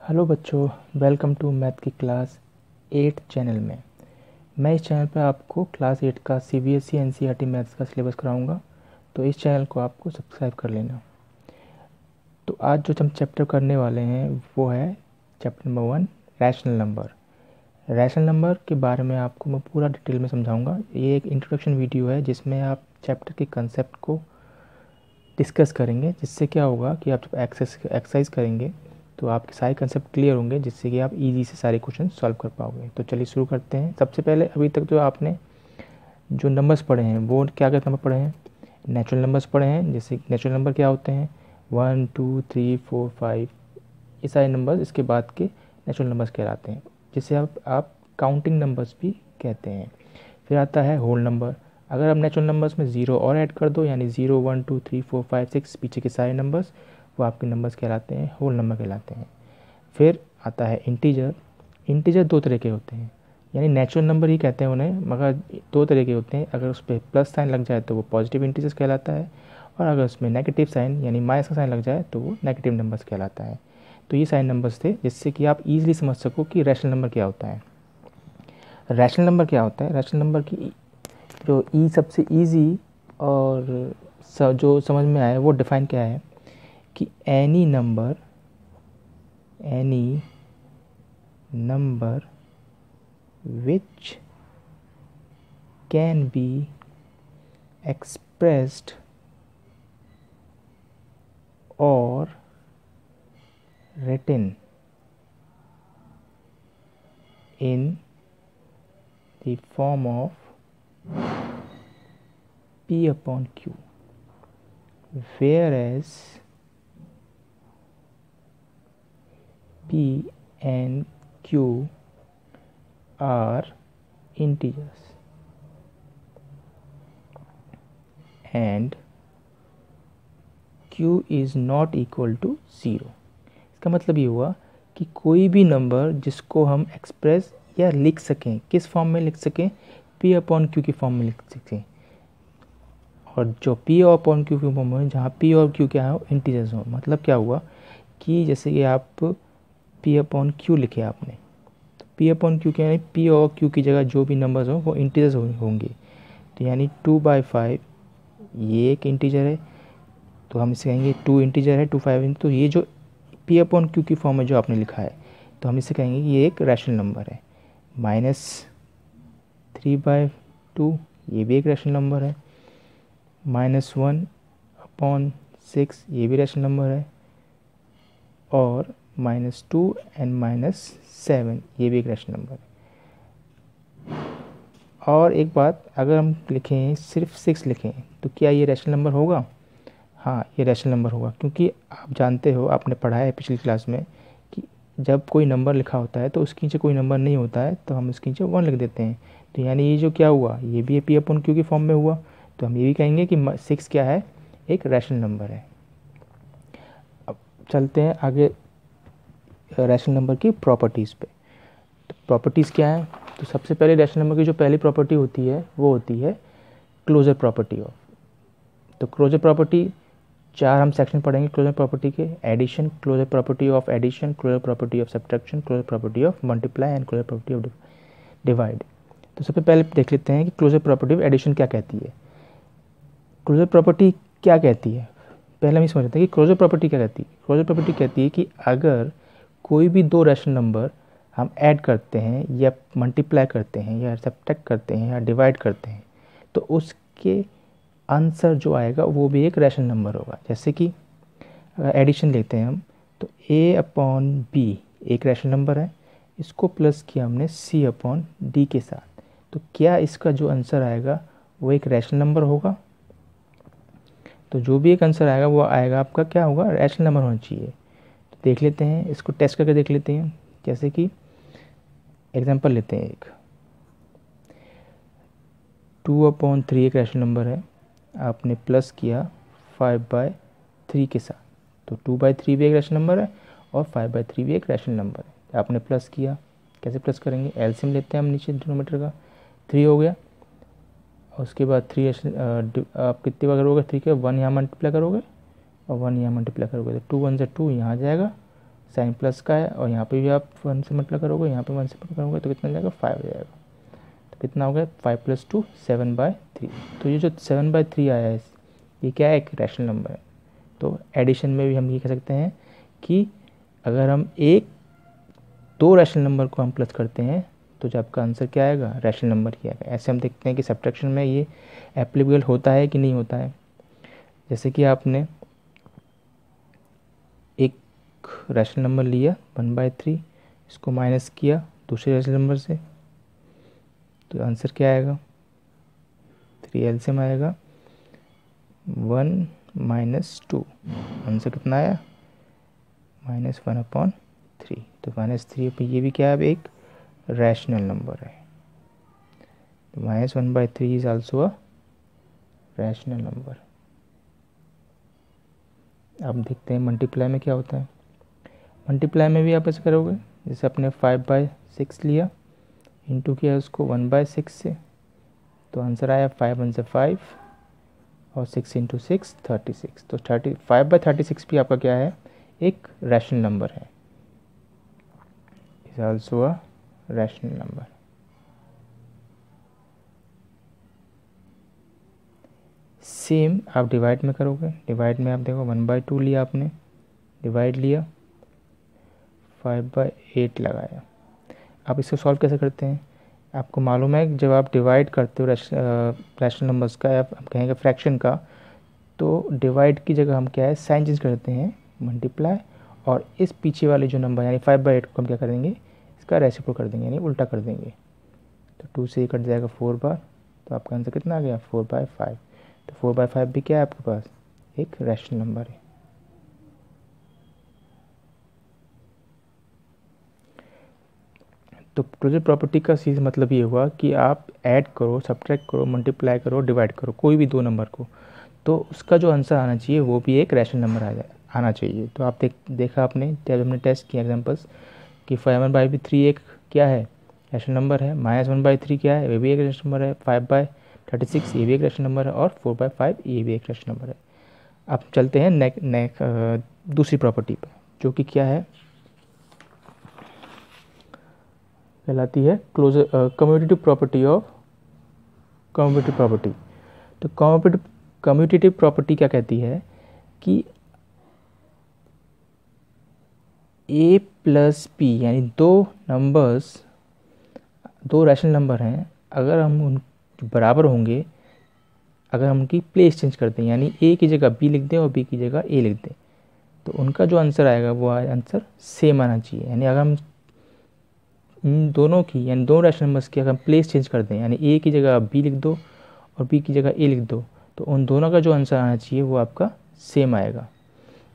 Hello बच्चों, welcome to math की class 8 channel में। मैं इस चैनल पर आपको क्लास 8 का सीबीएसई एनसीईआरटी मैथ्स का सिलेबस कराऊंगा, तो इस चैनल को आपको सब्सक्राइब कर लेना। तो आज जो हम चैप्टर करने वाले हैं वो है chapter number 1, rational number. Rational number के बारे में आपको मैं पूरा डिटेल में समझाऊंगा। ये एक इंट्रोडक्शन वीडियो है जिसमें आप चैप्टर के कंसेप्ट को डिस्कस करेंगे, जिससे क्या होगा कि आप जब एक्सरसाइज करेंगे तो आपके सारे कंसेप्ट क्लियर होंगे, जिससे कि आप इजी से सारे क्वेश्चन सॉल्व कर पाओगे। तो चलिए शुरू करते हैं। सबसे पहले अभी तक जो आपने जो नंबर्स पढ़े हैं वो क्या क्या नंबर पढ़े हैं? नेचुरल नंबर्स पढ़े हैं। जैसे नेचुरल नंबर क्या होते हैं? 1 2 3 4 5, ये सारे नंबर्स इसके बाद के नेचुरल नंबर्स कहलाते हैं, जिसे आप काउंटिंग नंबर्स भी कहते हैं। फिर आता है होल नंबर। अगर आप नेचुरल नंबर्स में ज़ीरो और ऐड कर दो, यानी 0 1 2 3 4 5 6, पीछे के सारे नंबर्स वो आपके नंबर्स कहलाते हैं, होल नंबर कहलाते हैं। फिर आता है इंटीजर। इंटीजर दो तरह के होते हैं, यानी नेचुरल नंबर ही कहते हैं उन्हें, मगर दो तरह के होते हैं। अगर उस पर प्लस साइन लग जाए तो वो पॉजिटिव इंटीजर्स कहलाता है, और अगर उसमें नेगेटिव साइन यानी माइनस का साइन लग जाए तो वो नेगेटिव नंबर्स कहलाता है। तो ये सारे नंबर्स थे, जिससे कि आप ईजिली समझ सको कि रैशनल नंबर क्या होता है। रैशनल नंबर क्या होता है? रैशनल नंबर की जो सबसे ईजी और जो समझ में आए वो डिफाइन क्या है कि any number which can be expressed or written in the form of P upon Q, whereas P and Q are integers and Q is not equal to 0। इसका मतलब ये हुआ कि कोई भी नंबर जिसको हम एक्सप्रेस या लिख सकें, किस फॉर्म में लिख सकें? P अपॉन Q की फॉर्म में लिख सकें। और जो P अपॉन Q की फॉर्म में, जहाँ P और Q क्या हो? इंटीजर्स हो। मतलब क्या हुआ कि जैसे कि आप P अपॉन Q लिखे आपने, तो P अपॉन Q क्या है? P और Q की जगह जो भी नंबर्स हो वो इंटीजर्स होंगे। तो यानी 2/5 ये एक इंटीजर है, तो हम इसे कहेंगे 2 इंटीजर है, 2 5। तो ये जो P अपॉन Q की फॉर्म में जो आपने लिखा है, तो हम इसे कहेंगे कि ये एक रैशनल नंबर है। -3/2 ये भी एक रैशनल नंबर है। -1/6 ये भी रैशनल नंबर है। और -2 एंड -7 ये भी एक रैशनल नंबर है। और एक बात, अगर हम लिखें सिर्फ 6 लिखें तो क्या ये रैशनल नंबर होगा? हाँ, ये रैशनल नंबर होगा, क्योंकि आप जानते हो, आपने पढ़ा है पिछली क्लास में कि जब कोई नंबर लिखा होता है तो उसके नीचे कोई नंबर नहीं होता है तो हम उसके नीचे 1 लिख देते हैं। तो यानी ये जो क्या हुआ, ये भी P अपॉन Q की फॉर्म में हुआ। तो हम ये भी कहेंगे कि 6 क्या है? एक रैशनल नंबर है। अब चलते हैं आगे रैशनल नंबर की प्रॉपर्टीज़ पे। तो प्रॉपर्टीज़ क्या है? तो सबसे पहले रैशनल नंबर की जो पहली प्रॉपर्टी होती है वो होती है क्लोजर प्रॉपर्टी ऑफ। तो क्लोजर प्रॉपर्टी 4 हम सेक्शन पढ़ेंगे क्लोजर प्रॉपर्टी के। Addition, closure property of addition, closure property of subtraction, closure property of multiply and closure property of divide. तो सबसे पहले देख लेते हैं कि क्लोजर प्रॉपर्टी ऑफ एडिशन क्या कहती है। क्लोजर प्रॉपर्टी क्या कहती है? पहले हम ये समझते हैं कि क्लोजर प्रॉपर्टी क्या कहती है। क्लोजर प्रॉपर्टी कहती है कि अगर कोई भी दो रैशनल नंबर हम ऐड करते हैं या मल्टीप्लाई करते हैं या सब्ट्रैक्ट करते हैं या डिवाइड करते हैं, तो उसके आंसर जो आएगा वो भी एक रैशनल नंबर होगा। जैसे कि एडिशन लेते हैं हम, तो A अपॉन B एक रैशनल नंबर है, इसको प्लस किया हमने C अपॉन D के साथ, तो क्या इसका जो आंसर आएगा वो एक रैशनल नंबर होगा? तो जो भी एक आंसर आएगा वो आएगा आपका क्या होगा? रैशनल नंबर होना चाहिए। तो देख लेते हैं, इसको टेस्ट करके देख लेते हैं। जैसे कि एग्जांपल लेते हैं, एक 2/3 एक रैशनल नंबर है, आपने प्लस किया 5/3 के साथ, तो 2/3 भी एक रैशनल नंबर है और 5/3 भी एक रैशनल नंबर है। आपने प्लस किया, कैसे प्लस करेंगे? एलसीएम लेते हैं हम नीचे डिनोमिनेटर का, 3 हो गया। उसके बाद 3 आप कितनी बार करोगे? 3 के 1 यहाँ मल्टीप्लाई करोगे और 1 यहाँ मल्टीप्लाई करोगे, तो 2 1 से 2 यहाँ आ जाएगा, साइन प्लस का है और यहाँ पे भी आप 1 से मल्टीप्लाई करोगे, यहाँ पे 1 से मल्टीप्लाई करोगे तो कितना जाएगा 5 हो जाएगा। तो कितना हो गया 5 + 2 7/3। तो ये जो 7/3 आया है ये क्या है, एक रैशनल नंबर है। तो एडिशन में भी हम ये कह सकते हैं कि अगर हम दो रैशनल नंबर को हम प्लस करते हैं तो जो आपका आंसर क्या आएगा, रैशनल नंबर ही आएगा। ऐसे हम देखते हैं कि सब्ट्रैक्शन में ये एप्लीकेबल होता है कि नहीं होता है। जैसे कि आपने एक रैशनल नंबर लिया 1/3, इसको माइनस किया दूसरे रैशनल नंबर से, तो आंसर क्या आएगा, 3 एलसीएम आएगा 1 - 2, आंसर कितना आया -1/3। तो -3 पे ये भी क्या है, एक रैशनल नंबर है। तो -1/3 is also a rational number. अब देखते हैं मल्टीप्लाई में क्या होता है। मल्टीप्लाई में भी आप ऐसे करोगे, जैसे अपने 5/6 लिया, इंटू किया उसको 1/6 से, तो आंसर आया 5 × 1 = 5 और 6 × 6 36। तो 5/36 भी आपका क्या है, एक रैशनल नंबर है, is also a rational number. Same आप डिवाइड में करोगे। डिवाइड में आप देखो 1/2 लिया आपने, डिवाइड लिया 5/8 लगाया। आप इसको सॉल्व कैसे करते हैं, आपको मालूम है कि जब आप डिवाइड करते हो रैशनल नंबर्स का, आप कहेंगे फ्रैक्शन का, तो डिवाइड की जगह हम क्या है, साइन चेंज करते हैं मल्टीप्लाई, और इस पीछे वाले जो नंबर यानी 5/8 को हम क्या करेंगे, इसका रेसिप्रो कर देंगे यानी उल्टा कर देंगे। तो 2 से ये कट जाएगा 4 बार, तो आपका आंसर कितना आ गया 4/5। तो 4/5 भी क्या है आपके पास, एक रैशनल नंबर है। तो क्लोजर प्रॉपर्टी का सीधा मतलब ये हुआ कि आप ऐड करो, सब्ट्रैक्ट करो, मल्टीप्लाई करो, डिवाइड करो कोई भी दो नंबर को, तो उसका जो आंसर आना चाहिए वो भी एक रैशनल नंबर आना चाहिए। तो आप देखा आपने, जब हमने टेस्ट किया एग्जांपल्स कि 5/3 एक क्या है, रैशनल नंबर है, -1/3 क्या है, ये भी एक रैशनल नंबर है, 5/36 ये भी एक रैशनल नंबर है, और 4/5 ये भी एक रैशनल नंबर है। अब चलते हैं दूसरी प्रॉपर्टी पर, जो कि क्या है, कहलाती है commutative property of commutative property. तो कम्यूटेटिव प्रॉपर्टी क्या कहती है कि a + p यानी दो रैशनल नंबर हैं, अगर हम उन बराबर होंगे, अगर हम उनकी प्लेस चेंज करते हैं यानी a की जगह b लिख दें और b की जगह a लिख दें, तो उनका जो आंसर आएगा वो आंसर सेम आना चाहिए। यानी अगर हम इन दोनों की यानी दो रैशनल नंबर्स की अगर हम प्लेस चेंज कर दें, यानी a की जगह b लिख दो और b की जगह a लिख दो, तो उन दोनों का जो आंसर आना चाहिए वो आपका सेम आएगा।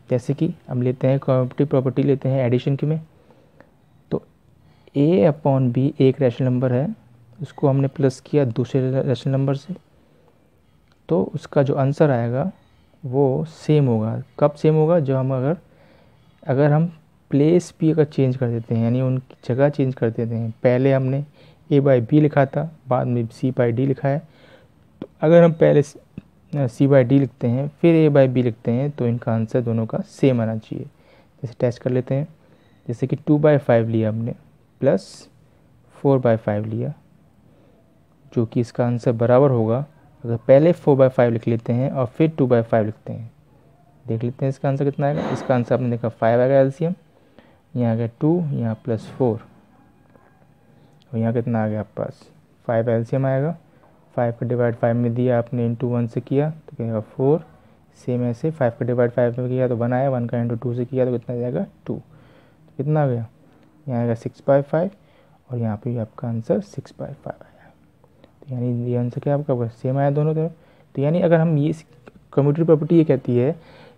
जैसे कि हम लेते हैं कम्यूटेटिव प्रॉपर्टी लेते हैं एडिशन की में, तो a/b एक रैशनल नंबर है, उसको हमने प्लस किया दूसरे रैशनल नंबर से, तो उसका जो आंसर आएगा वो सेम होगा। कब सेम होगा, जब हम अगर हम प्लेस भी अगर चेंज कर देते हैं, यानी उनकी जगह चेंज कर देते हैं। पहले हमने a/b लिखा था, बाद में c/d लिखा है, तो अगर हम पहले c/d लिखते हैं फिर a/b लिखते हैं, तो इनका आंसर दोनों का सेम आना चाहिए। जैसे टेस्ट कर लेते हैं, जैसे कि 2/5 लिया हमने प्लस 4/5 लिया, जो कि इसका आंसर बराबर होगा अगर पहले 4/5 लिख लेते हैं और फिर 2/5 लिखते हैं। देख लेते हैं इसका आंसर कितना आएगा। इसका आंसर आपने देखा 5 आएगा एलसीएम, यहाँ आ गया 2, यहाँ +4, और यहाँ कितना आ गया आपके पास 5 एलसीएम आएगा। 5 का डिवाइड 5 में दिया आपने, इंटू 1 से किया तो क्या आएगा 4। सेम ऐसे 5 का डिवाइड 5 में किया तो 1 आया, 1 का इंटू 2 से किया तो कितना जाएगा 2। तो कितना आ गया, यहाँ आएगा 6/5 और यहाँ पे भी आपका आंसर 6/5 आया। तो यानी ये आंसर क्या आपका सेम आया दोनों तरफ। तो यानी अगर हम ये कम्यूटेटिव प्रॉपर्टी ये कहती है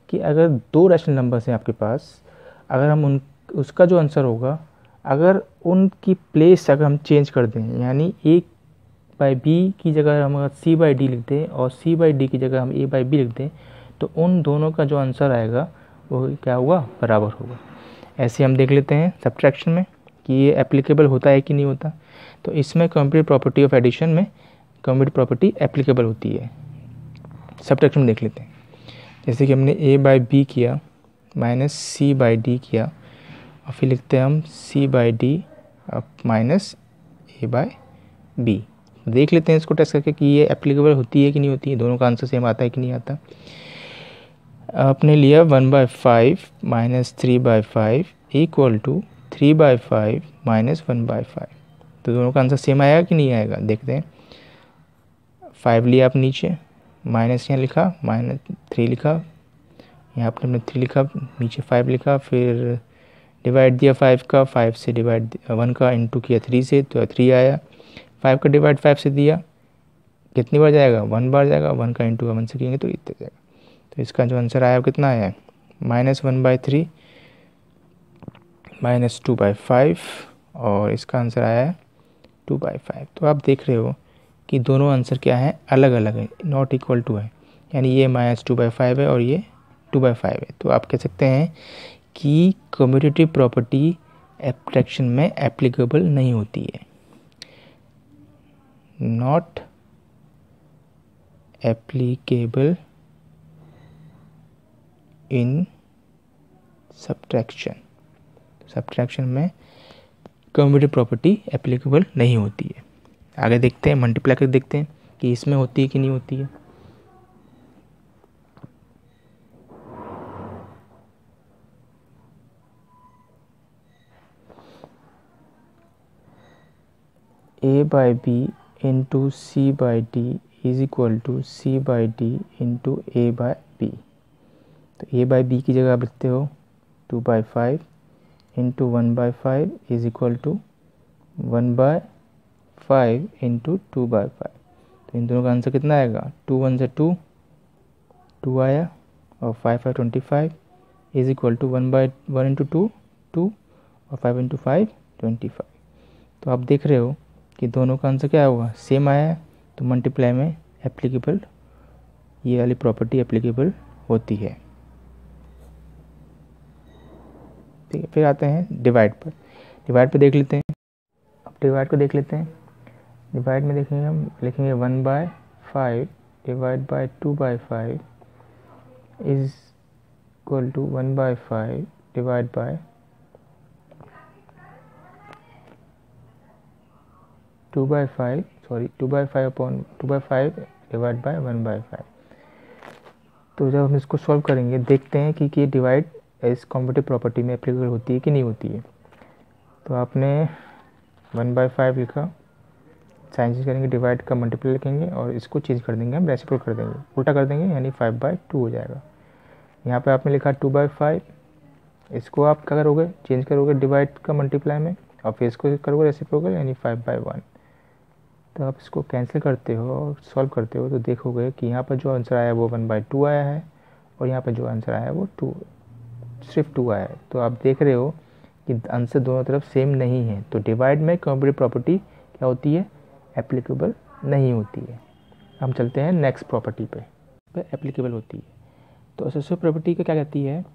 कि अगर दो रैशनल नंबर्स हैं आपके पास, अगर हम उसका जो आंसर होगा, अगर उनकी प्लेस अगर हम चेंज कर दें, यानी a/b की जगह हम अगर c/d लिख दें और c/d की जगह हम a/b लिख दें, तो उन दोनों का जो आंसर आएगा वो क्या हुआ, बराबर होगा। ऐसे हम देख लेते हैं सब्ट्रैक्शन में कि ये एप्लीकेबल होता है कि नहीं होता। तो इसमें कम्यूटेटिव प्रॉपर्टी ऑफ एडिशन में कम्यूटेटिव प्रॉपर्टी एप्लीकेबल होती है। सब्ट्रैक्शन में देख लेते हैं, जैसे कि हमने a/b किया -c/d किया, और फिर लिखते हैं हम C by D minus A by B. देख लेते हैं इसको टेस्ट करके कि ये एप्लीकेबल होती है कि नहीं होती है, दोनों का आंसर सेम आता है कि नहीं आता। आपने लिया 1/5 माइनस 3/5 इक्वल टू 3/5 माइनस 1/5, तो दोनों का आंसर सेम आएगा कि नहीं आएगा देखते हैं। 5 लिया आप नीचे, माइनस यहाँ लिखा, माइनस 3 लिखा, यहाँ आपने अपने 3 लिखा, नीचे 5 लिखा, फिर डिवाइड दिया 5 का, 5 से डिवाइड 1 का इंटू किया 3 से, तो 3 आया। 5 का डिवाइड 5 से दिया, कितनी बार जाएगा, 1 बार जाएगा, 1 का इंटू 1 से करेंगे तो इतने जाएगा। तो इसका जो आंसर आया वो कितना आया, -1/3 माइनस 2/5, और इसका आंसर आया है 2/5। तो आप देख रहे हो कि दोनों आंसर क्या है, अलग अलग है, नॉट इक्वल टू है, यानी ये -2/5 है और ये 2/5 है। तो आप कह सकते हैं कि कम्यूटेटिव प्रॉपर्टी एब्स्ट्रैक्शन में एप्लीकेबल नहीं होती है, not applicable in subtraction. Subtraction में कम्यूटेटिव प्रॉपर्टी एप्लीकेबल नहीं होती है। आगे देखते हैं, मल्टीप्लाई करके देखते हैं कि इसमें होती है कि नहीं होती है। a by B into C by D is equal to C by D into A by B. तो a बाई बी की जगह आप लिखते हो 2/5 into 1/5 is equal to 1/5 into 2/5। तो इन दोनों का आंसर कितना आएगा, 2 1 से 2 आया, और 5 5 25 इज इक्वल टू 1/1 इंटू 2 2, और 5 इंटू 5 25। तो आप देख रहे हो कि दोनों का आंसर क्या होगा, सेम आया है। तो मल्टीप्लाई में एप्लीकेबल, ये वाली प्रॉपर्टी एप्लीकेबल होती है। ठीक है, फिर आते हैं डिवाइड पर। डिवाइड पर देख लेते हैं, अब डिवाइड को देख लेते हैं। डिवाइड में देखेंगे, हम लिखेंगे 1/5 divide by 2/5 is equal to 1/5 divide by 2/5 upon 2/5 divide by 1/5। तो जब हम इसको सॉल्व करेंगे देखते हैं कि ये डिवाइड इस कॉम्पिटिटिव प्रॉपर्टी में एप्लीकेबल होती है कि नहीं होती है। तो आपने 1/5 लिखा, साइन चेंज करेंगे, डिवाइड का मल्टीप्लाई लिखेंगे और इसको चेंज कर देंगे, हम रेसिप्रोकल कर देंगे, उल्टा कर देंगे, यानी 5/2 हो जाएगा। यहाँ पे आपने लिखा 2/5, इसको आप क्या करोगे, चेंज करोगे डिवाइड का मल्टीप्लाई में, और फिर इसको करोगे रेसिप्रोकल, यानी 5/1। तो आप इसको कैंसिल करते हो और सॉल्व करते हो तो देखोगे कि यहाँ पर जो आंसर आया है वो 1/2 आया है, और यहाँ पर जो आंसर आया है वो सिर्फ 2 आया है। तो आप देख रहे हो कि आंसर दोनों तरफ सेम नहीं है। तो डिवाइड में कम्यूटेटिव प्रॉपर्टी क्या होती है, एप्लीकेबल नहीं होती है। हम चलते हैं नेक्स्ट प्रॉपर्टी पे एप्लीकेबल होती है। तो एसोसिएटिव प्रॉपर्टी का क्या कहती है,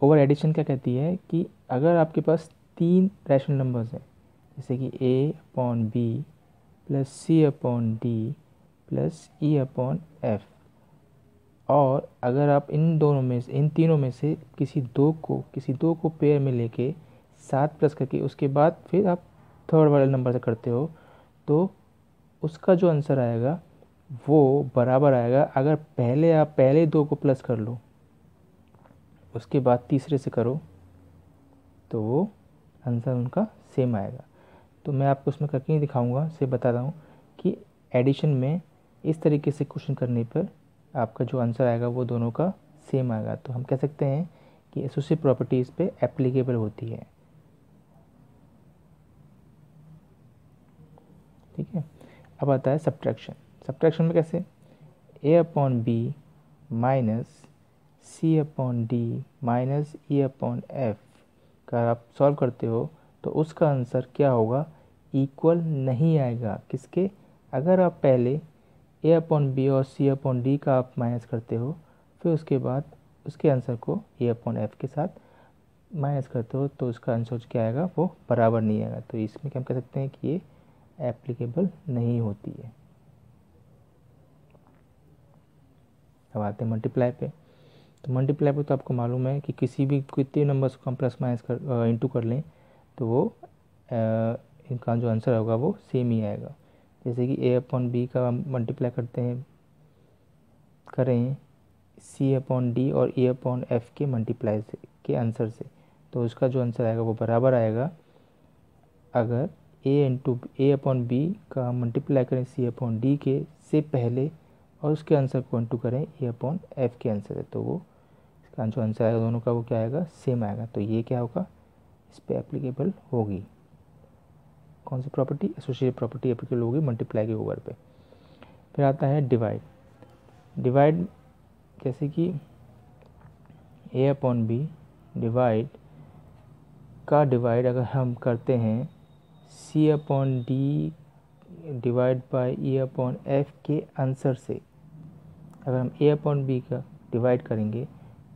ओवर एडिशन क्या कहती है कि अगर आपके पास 3 रैशनल नंबर्स हैं, जैसे कि a/b plus c/d plus e/f, और अगर आप इन तीनों में से किसी दो को पेयर में लेके 7 प्लस करके उसके बाद फिर आप थर्ड वाले नंबर से करते हो, तो उसका जो आंसर आएगा वो बराबर आएगा। अगर पहले 2 को प्लस कर लो, उसके बाद तीसरे से करो, तो वो आंसर उनका सेम आएगा। तो मैं आपको उसमें करके नहीं दिखाऊंगा, सिर्फ बता रहा हूँ कि एडिशन में इस तरीके से क्वेश्चन करने पर आपका जो आंसर आएगा वो दोनों का सेम आएगा। तो हम कह सकते हैं कि एसोसिएटिव प्रॉपर्टी इस पे एप्लीकेबल होती है। ठीक है, अब आता है सब्ट्रैक्शन। सब्ट्रैक्शन में कैसे, a/b minus c/d minus e/f का आप सॉल्व करते हो तो उसका आंसर क्या होगा, इक्वल नहीं आएगा। किसके, अगर आप पहले a/b और c/d का आप माइनस करते हो, फिर उसके बाद उसके आंसर को a/f के साथ माइनस करते हो, तो उसका आंसर क्या आएगा, वो बराबर नहीं आएगा। तो इसमें क्या हम कह सकते हैं कि ये एप्लीकेबल नहीं होती है। अब आते हैं मल्टीप्लाई पे। तो मल्टीप्लाई पे तो आपको मालूम है कि किसी भी कितने नंबर्स को हम प्लस माइनस कर इंटू कर लें तो वो इनका जो आंसर होगा वो सेम ही आएगा। जैसे कि ए अपॉन बी का मल्टीप्लाई करते हैं करें सी अपॉन डी और ए अपॉन एफ के मल्टीप्लाई से के आंसर से, तो उसका जो आंसर आएगा वो बराबर आएगा अगर ए अपॉन बी का मल्टीप्लाई करें सी अपॉन डी के से पहले और उसके आंसर को इंटू करें ए अपॉन एफ के आंसर है, तो वो इसका जो आंसर आएगा दोनों का वो क्या आएगा, सेम आएगा। तो ये क्या होगा, इस पर एप्लीकेबल होगी कौन सी प्रॉपर्टी, एसोसिएटिव प्रॉपर्टी एप्लीकेबल होगी मल्टीप्लाई के ओवर पे। फिर आता है डिवाइड। डिवाइड जैसे कि ए अपॉन बी डिवाइड का डिवाइड अगर हम करते हैं C upon D divide by A upon F के आंसर से, अगर हम ए अपॉन बी का डिवाइड करेंगे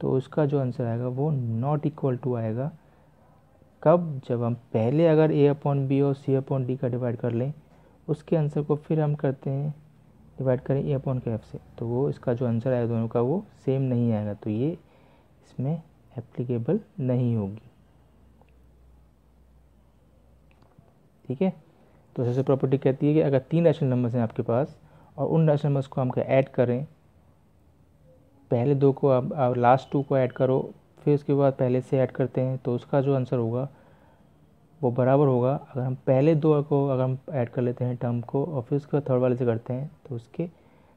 तो उसका जो आंसर आएगा वो नॉट इक्वल टू आएगा। कब, जब हम पहले अगर ए अपॉन बी और सी अपॉन डी का डिवाइड कर लें उसके आंसर को फिर हम करते हैं डिवाइड करें ए अपॉन के एफ से, तो वो इसका जो आंसर आएगा दोनों का वो सेम नहीं आएगा, तो ये इसमें एप्लीकेबल नहीं होगी। ठीक है, तो सबसे प्रॉपर्टी कहती है कि अगर 3 रैशनल नंबर्स हैं आपके पास और उन रैशनल नंबर्स को हम ऐड करें, पहले 2 को आप लास्ट 2 को ऐड करो फिर उसके बाद पहले से ऐड करते हैं, तो उसका जो आंसर होगा वो बराबर होगा अगर हम पहले 2 को अगर हम ऐड कर लेते हैं टर्म को और फिर उसके बाद थर्ड वाले से करते हैं, तो उसके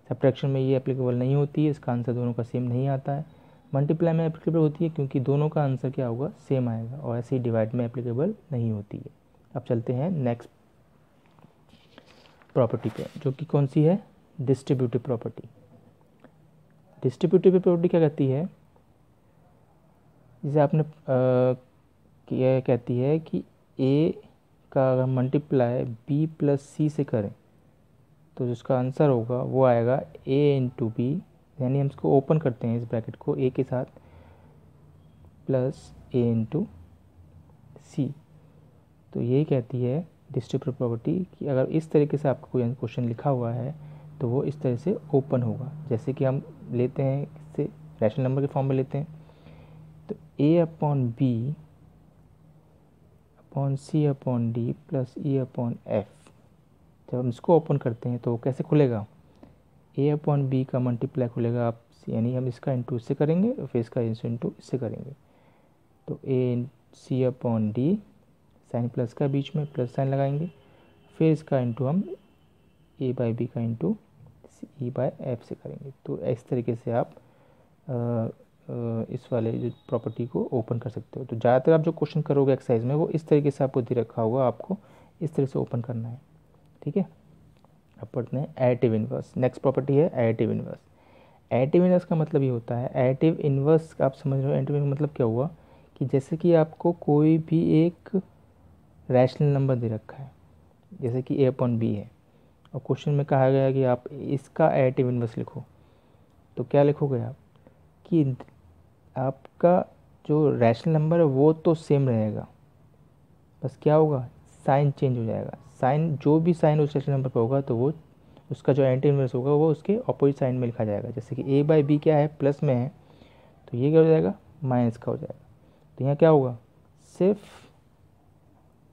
सब्ट्रैक्शन में ये एप्लीकेबल नहीं होती है, इसका आंसर दोनों का सेम नहीं आता है। मल्टीप्लाई में एप्लीकेबल होती है क्योंकि दोनों का आंसर क्या होगा, सेम आएगा, और ऐसे ही डिवाइड में एप्लीकेबल नहीं होती है। अब चलते हैं नेक्स्ट प्रॉपर्टी पे, जो कि कौन सी है, डिस्ट्रीब्यूटिव प्रॉपर्टी। डिस्ट्रीब्यूटिव प्रॉपर्टी क्या कहती है, जिसे आपने यह कहती है कि ए का अगर मल्टीप्लाई बी प्लस सी से करें तो जिसका आंसर होगा वो आएगा ए इंटू बी, यानी हम इसको ओपन करते हैं इस ब्रैकेट को ए के साथ प्लस ए इंटू सी। तो ये कहती है डिस्ट्रीब्यूटिव प्रॉपर्टी कि अगर इस तरीके से आपका कोई क्वेश्चन लिखा हुआ है तो वो इस तरह से ओपन होगा। जैसे कि हम लेते हैं इससे रैशनल नंबर के फॉर्म में लेते हैं, तो A upon B upon C upon D plus E upon F, जब हम इसको ओपन करते हैं तो वो कैसे खुलेगा, ए अपॉन बी का मल्टीप्लाई खुलेगा आप, यानी हम इसका इंटू इससे करेंगे और फिर इसका इंटू इससे करेंगे, तो ए सी अपॉन डी साइन प्लस का बीच में प्लस साइन लगाएंगे, फिर इसका इंटू हम ए बाई बी का इंटू ई बाय एफ से करेंगे। तो इस तरीके से आप इस वाले जो प्रॉपर्टी को ओपन कर सकते हो। तो ज़्यादातर आप जो क्वेश्चन करोगे एक्सरसाइज में वो इस तरीके से आपको दे रखा होगा, आपको इस तरह से ओपन करना है। ठीक है, अब पढ़ते हैं एडिटिव इन्वर्स। नेक्स्ट प्रॉपर्टी है एडिटिव इन्वर्स। एडिटिव इन्वर्स का मतलब ये होता है, एडिटिव इन्वर्स आप समझ रहे हो, एडिटिव इन्वर्स मतलब क्या हुआ कि जैसे कि आपको कोई भी एक रैशनल नंबर दे रखा है, जैसे कि ए अपॉन बी है, और क्वेश्चन में कहा गया कि आप इसका एडिटिव इन्वर्स लिखो, तो क्या लिखोगे आप कि आपका जो रैशनल नंबर है वो तो सेम रहेगा, बस क्या होगा, साइन चेंज हो जाएगा। साइन, जो भी साइन उस रैशनल नंबर पर होगा तो वो उसका जो एडिटिव इन्वर्स होगा वो उसके अपोजिट साइन में लिखा जाएगा। जैसे कि ए बाई बी क्या है, प्लस में है, तो ये क्या हो जाएगा, माइनस का हो जाएगा। तो यहाँ क्या होगा, सिर्फ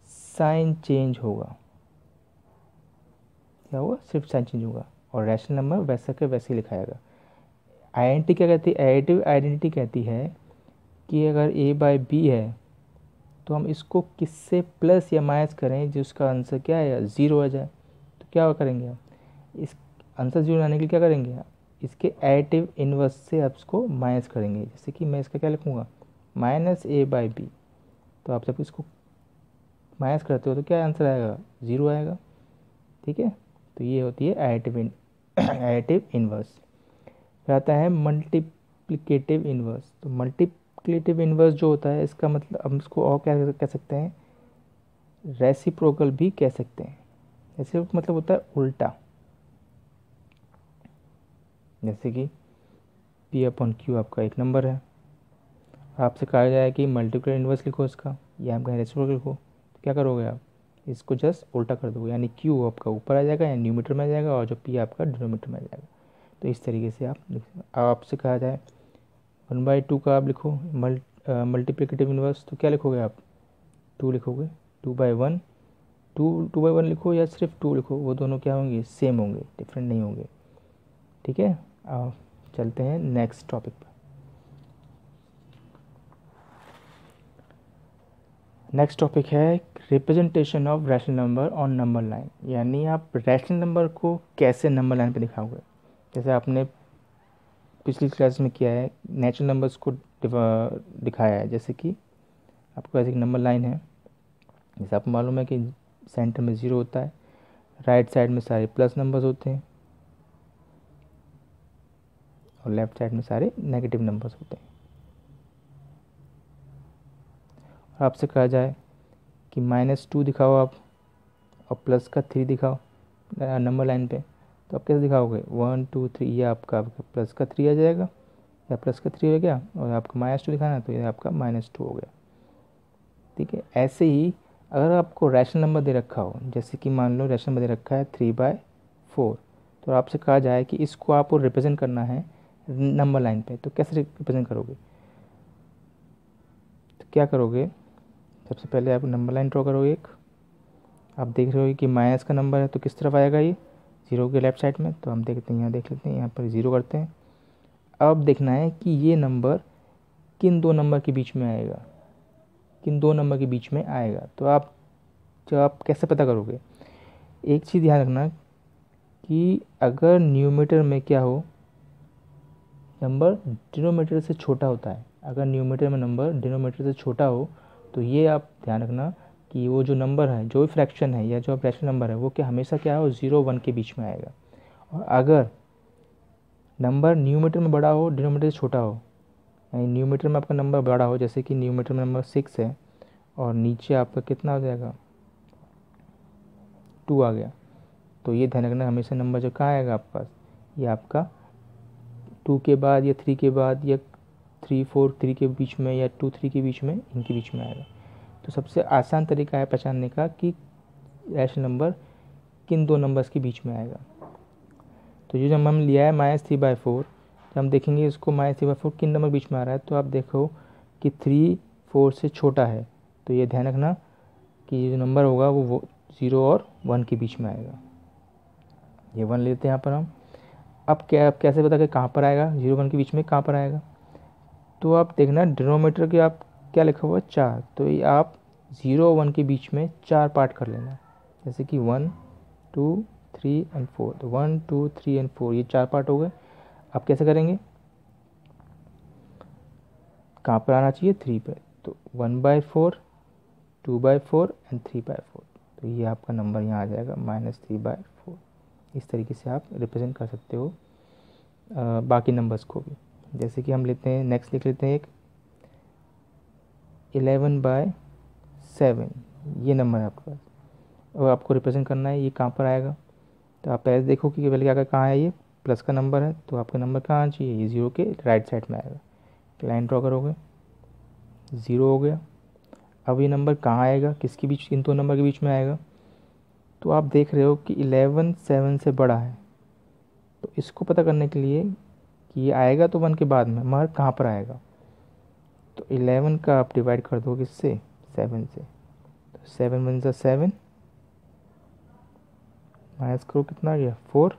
साइन चेंज होगा, क्या होगा, सिर्फ साइन चेंज होगा, और रैशनल नंबर वैसा के वैसे ही लिखा जाएगा। आइडेंटिटी क्या कहती है, एडिटिव आइडेंटिटी कहती है कि अगर ए बाई बी है तो हम इसको किससे प्लस या माइनस करें जिसका आंसर क्या है, ज़ीरो आ जाए, तो क्या करेंगे आप, इस आंसर ज़ीरो आने के लिए क्या करेंगे आप, इसके एडिटिव इन्वर्स से आप इसको माइनस करेंगे। जैसे कि मैं इसका क्या लिखूँगा, माइनस ए बाई बी, तो आप जब इसको माइनस करते हो तो क्या आंसर आएगा, ज़ीरो आएगा। ठीक है, तो ये होती है एडिटिव इन्वर्स। फिर आता है मल्टीप्लिकेटिव इन्वर्स। तो मल्टीप्लिकेटिव इन्वर्स जो होता है, इसका मतलब हम इसको और क्या कह सकते हैं, रेसिप्रोकल भी कह सकते हैं। रेसिप्रोकल मतलब होता है उल्टा, जैसे कि पी अपॉन क्यू आपका एक नंबर है, आपसे कहा जाए कि मल्टीप्लिकेटिव इन्वर्स लिखो इसका, या हम कहें रेसिप्रोकल लिखो, तो क्या करोगे आप, इसको जस्ट उल्टा कर दोगे, यानी क्यू आपका ऊपर आ जाएगा या न्यूमीटर में आ जाएगा और जो पी आपका डिनोमीटर में आ जाएगा। तो इस तरीके से आप आपसे कहा जाए 1/2 का आप लिखो मल्टीप्लिकेटिव इन्वर्स, तो क्या लिखोगे आप? 2 लिखोगे। 2/1, 2/1 लिखो या सिर्फ 2 लिखो, वो दोनों क्या होंगे? सेम होंगे, डिफरेंट नहीं होंगे। ठीक है, अब चलते हैं नेक्स्ट टॉपिक पर। नेक्स्ट टॉपिक है representation of rational number on number line, यानी आप रैशनल नंबर को कैसे नंबर लाइन पे दिखाओगे। जैसे आपने पिछली क्लास में किया है, नेचुरल नंबर्स को दिखाया है। जैसे कि आपके पास एक नंबर लाइन है, जैसे आपको मालूम है कि सेंटर में 0 होता है, राइट साइड में सारे प्लस नंबर्स होते हैं और लेफ्ट साइड में सारे नेगेटिव नंबर्स होते हैं। और आपसे कहा जाए कि -2 दिखाओ आप और प्लस का 3 दिखाओ नंबर लाइन पे, तो आप कैसे दिखाओगे? 1 2 3, ये आपका प्लस का 3 आ जाएगा, या प्लस का 3 हो गया, और आपको -2 दिखाना है तो ये आपका -2 हो गया। ठीक है, ऐसे ही अगर आपको रैशनल नंबर दे रखा हो, जैसे कि मान लो रैशनल नंबर दे रखा है 3/4, तो आपसे कहा जाए कि इसको आपको रिप्रेजेंट करना है नंबर लाइन पे, तो कैसे रिप्रेजेंट करोगे? तो क्या करोगे? सबसे पहले आप नंबर लाइन ड्रॉ करोगे एक। आप देख रहे हो कि माइनस का नंबर है तो किस तरफ आएगा? ये 0 के लेफ्ट साइड में। तो हम देखते हैं, यहाँ देख लेते हैं, यहाँ पर 0 करते हैं। अब देखना है कि ये नंबर किन दो नंबर के बीच में आएगा, किन दो नंबर के बीच में आएगा। तो आप कैसे पता करोगे? एक चीज़ ध्यान रखना कि अगर न्यूमरेटर में क्या हो, नंबर डिनोमिनेटर से छोटा होता है। अगर न्यूमरेटर में नंबर डिनोमिनेटर से छोटा हो तो ये आप ध्यान रखना कि वो जो नंबर है, जो भी फ्रैक्शन है या जो रैशनल नंबर है, वो क्या हमेशा क्या हो? 0 1 के बीच में आएगा। और अगर नंबर न्यूमरेटर में बड़ा हो, डिनोमिनेटर से छोटा हो, यानी न्यूमरेटर में आपका नंबर बड़ा हो, जैसे कि न्यूमरेटर में नंबर 6 है और नीचे आपका कितना हो जाएगा? 2 आ गया, तो ये ध्यान रखना हमेशा नंबर जो कहाँ आएगा आपके पास, ये आपका 2 के बाद या 3 के बाद या 3 4 3 के बीच में या 2 3 के बीच में, इनके बीच में आएगा। तो सबसे आसान तरीका है पहचानने का कि रैशनल नंबर किन दो नंबर्स के बीच में आएगा। तो जो जब हम लिया है -3/4, जब हम देखेंगे इसको -3/4 किन नंबर बीच में आ रहा है, तो आप देखो कि 3 4 से छोटा है, तो ये ध्यान रखना कि जो नंबर होगा वो 0 और 1 के बीच में आएगा। ये 1 लेते हैं यहाँ पर हम। अब कैसे पता कि कहाँ पर आएगा? 0 1 के बीच में कहाँ पर आएगा? तो आप देखना डिनोमिनेटर के आप क्या लिखा हुआ है? 4, तो ये आप 0 1 के बीच में 4 पार्ट कर लेना। जैसे कि 1 2 3 एंड 4, तो 1 2 3 एंड 4 ये 4 पार्ट हो गए। आप कैसे करेंगे? कहाँ पर आना चाहिए? 3 पे, तो 1/4 2/4 एंड 3/4, तो ये आपका नंबर यहाँ आ जाएगा -3/4। इस तरीके से आप रिप्रेजेंट कर सकते हो बाकी नंबर्स को भी। जैसे कि हम लेते हैं, नेक्स्ट लिख लेते हैं एक 11/7, ये नंबर है आपके पास और आपको रिप्रेजेंट करना है, ये कहाँ पर आएगा? तो आप पहले देखो कि पहले क्या कहाँ है, ये प्लस का नंबर है, तो आपका नंबर कहाँ आना चाहिए? ये 0 के राइट साइड में आएगा। लाइन ड्रॉ करोगे, 0 हो गया। अब ये नंबर कहाँ आएगा? किसके बीच, किन दो नंबर के बीच में आएगा? तो आप देख रहे हो कि 11 7 से बड़ा है, तो इसको पता करने के लिए कि ये आएगा तो 1 के बाद में, मगर कहाँ पर आएगा? तो 11 का आप डिवाइड कर दोगे इससे 7 से, तो 7 1 ज़ा 7, माइनस करो कितना आ गया? 4।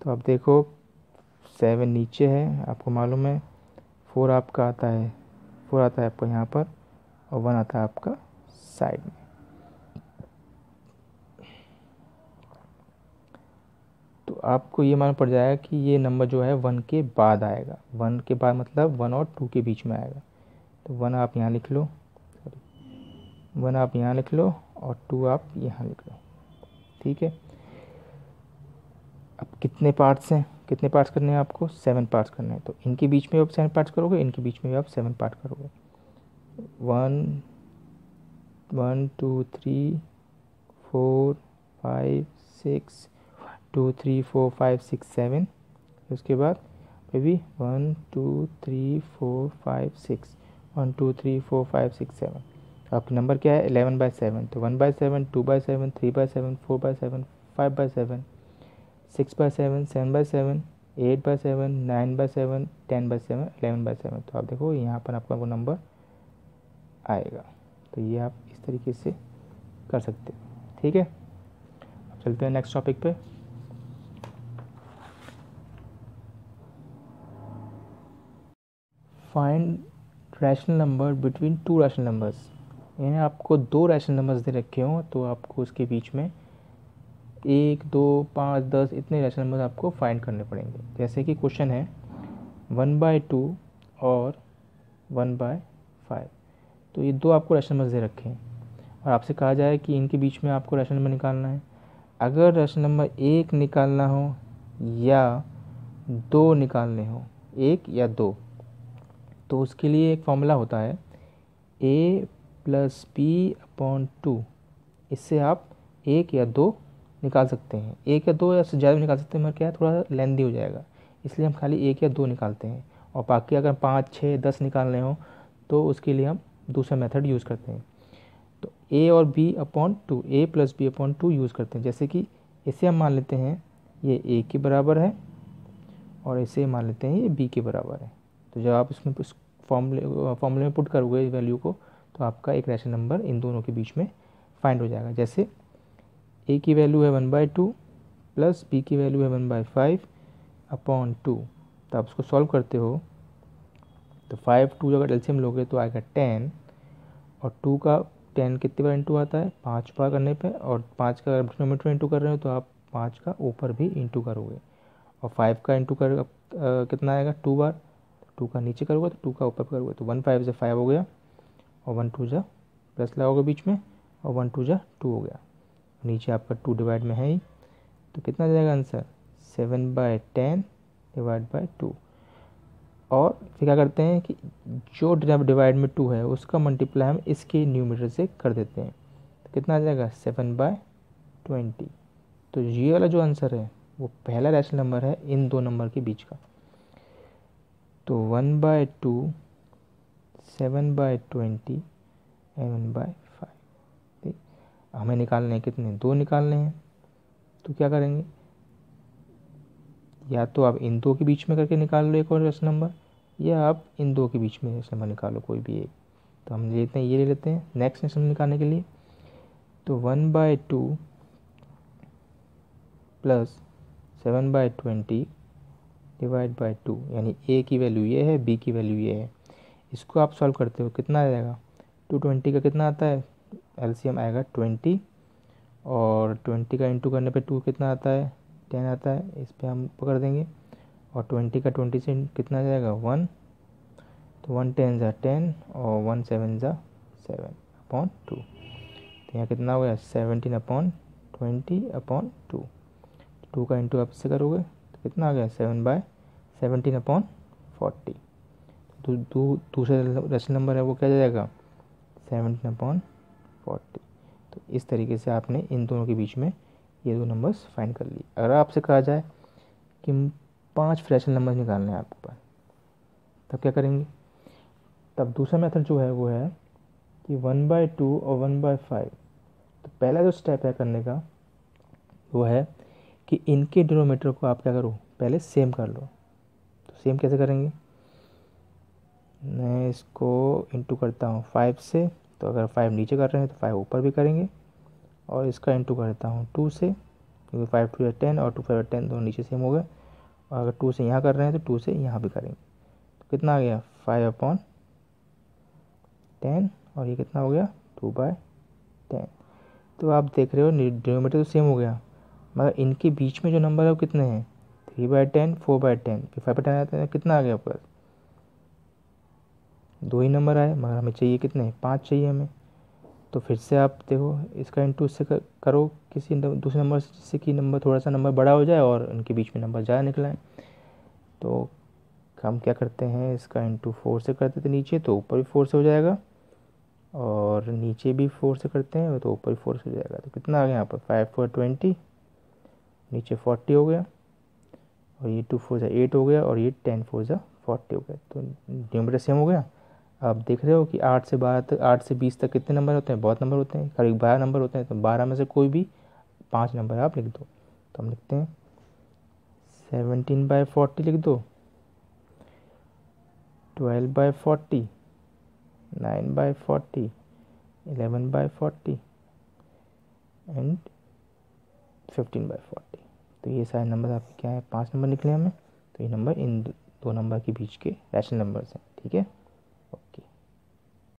तो आप देखो 7 नीचे है, आपको मालूम है 4 आपका आता है, 4 आता है आपका यहाँ पर और 1 आता है आपका साइड में। तो आपको ये मालूम पड़ जाएगा कि ये नंबर जो है 1 के बाद आएगा। 1 के बाद मतलब 1 और 2 के बीच में आएगा। तो 1 आप यहाँ लिख लो, 1 आप यहाँ लिख लो और 2 आप यहाँ लिख लो। ठीक है, अब कितने पार्ट्स हैं, कितने पार्ट्स करने हैं आपको? 7 पार्ट्स करने हैं। तो इनके बीच में आप 7 पार्ट्स करोगे, इनके बीच में भी आप 7 पार्ट करोगे। 1 1 2 3 4 5 6 2 3 4 5 6 7, उसके बाद फिर भी 1 2 3 4 5 6 1 2 3 4 5 6 7। आपका नंबर क्या है? 11/7। तो 1/7 2/7 3/7 4/7 5/7 6/7 7/7 8/7, 9/7, 10/7, 11/7। तो आप देखो यहाँ पर आपका वो नंबर आएगा। तो ये आप इस तरीके से कर सकते हो। ठीक है, अब चलते हैं नेक्स्ट टॉपिक पे। Find rational number between two rational numbers. यानी आपको दो रैशनल नंबर्स दे रखे हों तो आपको उसके बीच में 1, 2, 5, 10 इतने रैशनल नंबर आपको फाइंड करने पड़ेंगे। जैसे कि क्वेश्चन है 1/2 और 1/5। तो ये दो आपको रैशनल नंबर दे रखे हैं और आपसे कहा जाए कि इनके बीच में आपको रैशनल नंबर निकालना है। अगर रैशनल नंबर 1 निकालना हो या 2 निकालने हो, 1 या 2, तो उसके लिए एक फॉर्मूला होता है a+b/2। इससे आप 1 या 2 निकाल सकते हैं। 1 या 2 या से ज़्यादा निकाल सकते हैं, मगर क्या है थोड़ा लेंदी हो जाएगा, इसलिए हम खाली 1 या 2 निकालते हैं। और बाकी अगर 5, 6, 10 निकालने हो तो उसके लिए हम दूसरा मेथड यूज़ करते हैं। तो a और b/2, a+b/2 यूज़ करते हैं। जैसे कि इसे हम मान लेते हैं ये a के बराबर है और इसे मान लेते हैं ये b के बराबर है। तो जब आप इसमें फॉर्मूले में पुट करोगे वैल्यू को तो आपका एक रैशनल नंबर इन दोनों के बीच में फाइंड हो जाएगा। जैसे a की वैल्यू है 1/2 प्लस b की वैल्यू है 1/5/2। तो आप उसको सॉल्व करते हो तो 5, 2 अगर एलसीएम लोगे तो आएगा 10 और 2 का 10 कितनी बार इंटू आता है 5 बार करने पे, और 5 का अगर डिनोमिनेटर इंटू कर रहे हो तो आप 5 का ऊपर भी इंटू करोगे, और 5 का इंटू कर कितना आएगा 2 बार, 2 का नीचे करोगे तो 2 का ऊपर करोगे तो 1 5 से 5 हो गया, और 1 2 जा प्लस लगाओगे बीच में, और 1 2 जा 2 हो गया। नीचे आपका 2 डिवाइड में है ही, तो कितना जाएगा आंसर 7/10 डिवाइड बाई 2। और फिर क्या करते हैं कि जो डिवाइड में 2 है उसका मल्टीप्लाई हम इसके न्यूमरेटर से कर देते हैं, तो कितना आ जाएगा 7/20। तो ये वाला जो आंसर है वो पहला रैशनल नंबर है इन दो नंबर के बीच का। तो 1/2, 7/20 एंड 1/5। ठीक, हमें निकालने हैं कितने, 2 निकालने हैं। तो क्या करेंगे, या तो आप इन दो के बीच में करके निकाल लो एक और रैशनल नंबर, या आप इन दो के बीच में रैशनल नंबर निकालो कोई भी एक। तो हम लेते हैं ये ले लेते हैं नेक्स्ट रैशनल नंबर निकालने के लिए। तो 1/2 प्लस 7/20 डिवाइड बाई 2, यानी a की वैल्यू ये है, b की वैल्यू ये है। इसको आप सॉल्व करते हो कितना आ जाएगा, 220 का कितना आता है एलसीएम आएगा 20, और 20 का इंटू करने पे 2 कितना आता है 10 आता है, इस पर हम पकड़ देंगे, और 20 का 20 से कितना आ जाएगा 1, तो 1 10 ज़ा 10 और 1 7 ज़ा 7/2। तो यहाँ कितना हो गया 17/20/2। 2 का इंटू आप इससे करोगे तो कितना आ गया 7/17/40। दूसरा रैशनल नंबर है वो क्या जाएगा 17/40। तो इस तरीके से आपने इन दोनों के बीच में ये दो नंबर्स फाइंड कर लिए। अगर आपसे कहा जाए कि 5 रैशनल नंबर निकालने हैं आपके पास, तब क्या करेंगे, तब दूसरा मेथड जो है वो है कि 1/2 और 1/5। तो पहला जो स्टेप है करने का वो है कि इनके डिनोमिनेटर को आप क्या करो पहले सेम कर लो। तो सेम कैसे करेंगे, मैं इसको इंटू करता हूँ 5 से, तो अगर 5 नीचे कर रहे हैं तो 5 ऊपर भी करेंगे, और इसका इंटू करता हूँ 2 से, क्योंकि 5 2 10 और 2 5 10 दोनों नीचे सेम हो गए, और अगर 2 से यहाँ कर रहे हैं तो 2 से यहाँ भी करेंगे। तो कितना आ गया 5/10, और ये कितना हो गया 2/10। तो आप देख रहे हो डिनोमिनेटर तो सेम हो गया, मगर इनके बीच में जो नंबर है वो कितने हैं 3/10 4/10, फिर 5/10 आता है, कितना आ गया आपके पास 2 ही नंबर आए, मगर हमें चाहिए कितने 5 चाहिए हमें। तो फिर से आप देखो इसका इंटू इससे करो किसी दूसरे नंबर से, जिससे कि नंबर थोड़ा सा नंबर बड़ा हो जाए और इनके बीच में नंबर ज़्यादा निकलाएँ। तो हम क्या करते हैं इसका इंटू 4 से कर देते नीचे, तो ऊपर भी 4 से हो जाएगा, और नीचे भी 4 से करते हैं तो ऊपर भी 4 से हो जाएगा। तो कितना आ गया यहाँ पर 5 4 20, नीचे 40 हो गया, और ये 2 4 8 हो गया, और ये 10 4 40 हो गया। तो डिनोमिनेटर सेम हो गया। आप देख रहे हो कि 8 से 12 तक, 8 से 20 तक कितने नंबर होते हैं, बहुत नंबर होते हैं, करीब 12 नंबर होते हैं। तो 12 में से कोई भी 5 नंबर आप लिख दो। तो हम लिखते हैं 17/40 लिख दो, 12/40, 9/40, 11/40 एंड 15/40। तो ये सारे नंबर आपके क्या है, 5 नंबर निकले हमें। तो ये नंबर इन दो नंबर के बीच के रैशनल नंबर्स हैं, ठीक है।